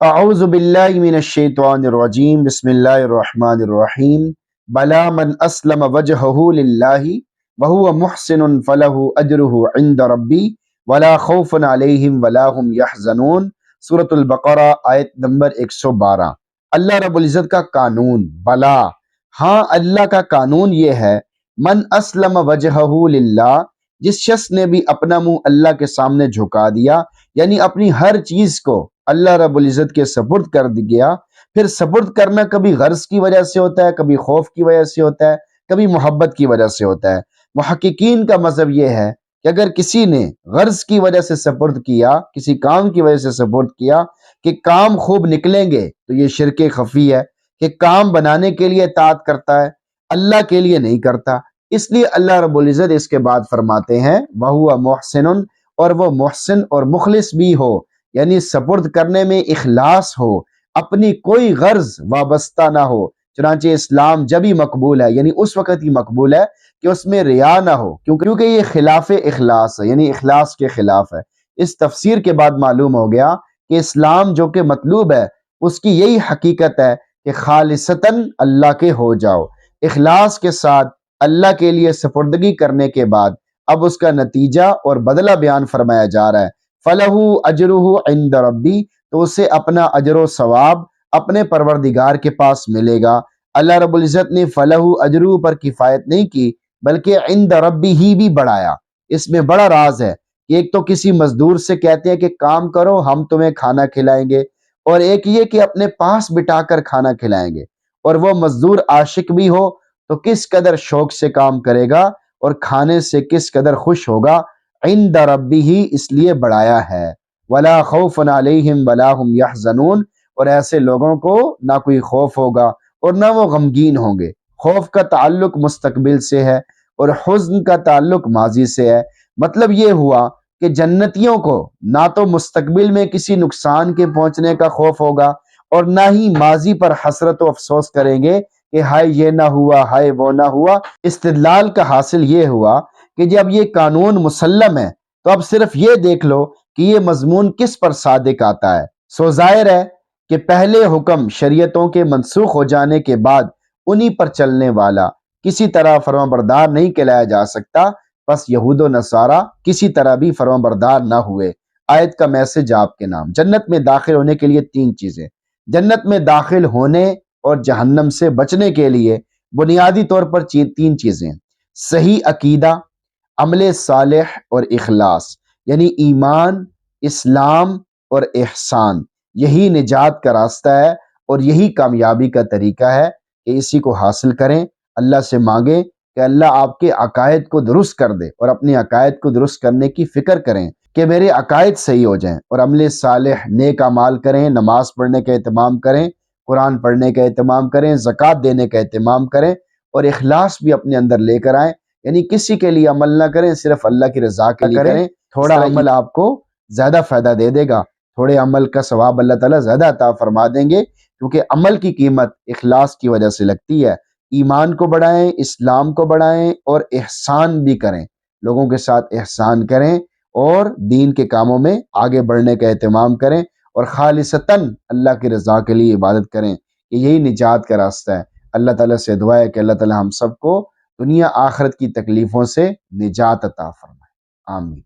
اعوذ باللہ من الشیطان الرجیم بسم اللہ الرحمن الرحیم بلا من اسلم وجہہ للہ وہو محسن فلہ اجرہ عند ربی ولا خوف علیہم ولا هم یحزنون۔ سورۃ البقرہ آیت نمبر 112۔ اللہ رب العزت کا قانون، بلا، ہاں اللہ کا قانون یہ ہے، من اسلم وجہہ للہ، جس شخص نے بھی اپنا منہ اللہ کے سامنے جھکا دیا، یعنی اپنی ہر چیز کو اللہ رب العزت کے سپرد کر گیا۔ پھر سپرد کرنا کبھی غرض کی وجہ سے ہوتا ہے، کبھی خوف کی وجہ سے ہوتا ہے، کبھی محبت کی وجہ سے ہوتا ہے۔ محققین کا مذہب یہ ہے کہ اگر کسی نے غرض کی وجہ سے سپرد کیا، کسی کام کی وجہ سے سپرد کیا کہ کام خوب نکلیں گے، تو یہ شرک خفی ہے کہ کام بنانے کے لیے اطاعت کرتا ہے، اللہ کے لیے نہیں کرتا۔ اس لیے اللہ رب العزت اس کے بعد فرماتے ہیں وَهُوَ مُحْسِنٌ، اور وہ محسن اور مخلص بھی ہو، یعنی سپرد کرنے میں اخلاص ہو، اپنی کوئی غرض وابستہ نہ ہو۔ چنانچہ اسلام جب ہی مقبول ہے، یعنی اس وقت ہی مقبول ہے کہ اس میں ریا نہ ہو، کیونکہ یہ خلاف اخلاص ہے، یعنی اخلاص کے خلاف ہے۔ اس تفسیر کے بعد معلوم ہو گیا کہ اسلام جو کہ مطلوب ہے، اس کی یہی حقیقت ہے کہ خالصتاً اللہ کے ہو جاؤ، اخلاص کے ساتھ اللہ کے لیے سپردگی کرنے کے بعد اب اس کا نتیجہ اور بدلہ بیان فرمایا جا رہا ہے۔ فَلَهُ أَجْرُهُ عِنْدَ رَبِّي، تو اسے اپنا اجر و ثواب اپنے پروردگار کے پاس ملے گا۔ اللہ رب العزت نے فَلَهُ أَجْرُهُ پر کفایت نہیں کی، بلکہ عِنْدَ رَبِّهِ بھی بڑھایا۔ اس میں بڑا راز ہے کہ ایک تو کسی مزدور سے کہتے ہیں کہ کام کرو ہم تمہیں کھانا کھلائیں گے، اور ایک یہ کہ اپنے پاس بٹھا کر کھانا کھلائیں گے، اور وہ مزدور عاشق بھی ہو تو کس قدر شوق سے کام کرے گا اور کھانے سے کس قدر خوش ہوگا۔ عند ربہ اس لیے بڑھایا ہے، ولا خوف علیہم ولا هم یحزنون، اور ایسے لوگوں کو نہ کوئی خوف ہوگا اور نہ وہ غمگین ہوں گے۔ خوف کا تعلق مستقبل سے ہے اور حزن کا تعلق ماضی سے ہے۔ مطلب یہ ہوا کہ جنتیوں کو نہ تو مستقبل میں کسی نقصان کے پہنچنے کا خوف ہوگا اور نہ ہی ماضی پر حسرت و افسوس کریں گے کہ ہائے یہ نہ ہوا، ہائے وہ نہ ہوا۔ استدلال کا حاصل یہ ہوا کہ جب یہ قانون مسلم ہے تو اب صرف یہ دیکھ لو کہ یہ مضمون کس پر صادق آتا ہے۔ سو ظاہر ہے کہ پہلے حکم شریعتوں کے منسوخ ہو جانے کے بعد انہی پر چلنے والا کسی طرح فرمانبردار نہیں کہلایا جا سکتا، بس یہود و نصارہ کسی طرح بھی فرمانبردار نہ ہوئے۔ آیت کا میسج آپ کے نام۔ جنت میں داخل ہونے کے لیے تین چیزیں، جنت میں داخل ہونے اور جہنم سے بچنے کے لیے بنیادی طور پر تین چیزیں، صحیح عقیدہ، عمل صالح اور اخلاص، یعنی ایمان، اسلام اور احسان۔ یہی نجات کا راستہ ہے اور یہی کامیابی کا طریقہ ہے کہ اسی کو حاصل کریں، اللہ سے مانگیں کہ اللہ آپ کے عقائد کو درست کر دے، اور اپنے عقائد کو درست کرنے کی فکر کریں کہ میرے عقائد صحیح ہو جائیں، اور عمل صالح نیک اعمال کریں، نماز پڑھنے کا اہتمام کریں، قرآن پڑھنے کا اہتمام کریں، زکوٰۃ دینے کا اہتمام کریں، اور اخلاص بھی اپنے اندر لے کر آئیں، یعنی کسی کے لیے عمل نہ کریں، صرف اللہ کی رضا کے لیے کریں۔ تھوڑا عمل آپ کو زیادہ فائدہ دے دے گا، تھوڑے عمل کا ثواب اللہ تعالیٰ زیادہ عطا فرما دیں گے، کیونکہ عمل کی قیمت اخلاص کی وجہ سے لگتی ہے۔ ایمان کو بڑھائیں، اسلام کو بڑھائیں، اور احسان بھی کریں، لوگوں کے ساتھ احسان کریں، اور دین کے کاموں میں آگے بڑھنے کا اہتمام کریں، اور خالصتاً اللہ کی رضا کے لیے عبادت کریں، کہ یہی نجات کا راستہ ہے۔ اللہ تعالیٰ سے دعا ہے کہ اللہ تعالیٰ ہم سب کو دنیا آخرت کی تکلیفوں سے نجات عطا فرمائے، آمین۔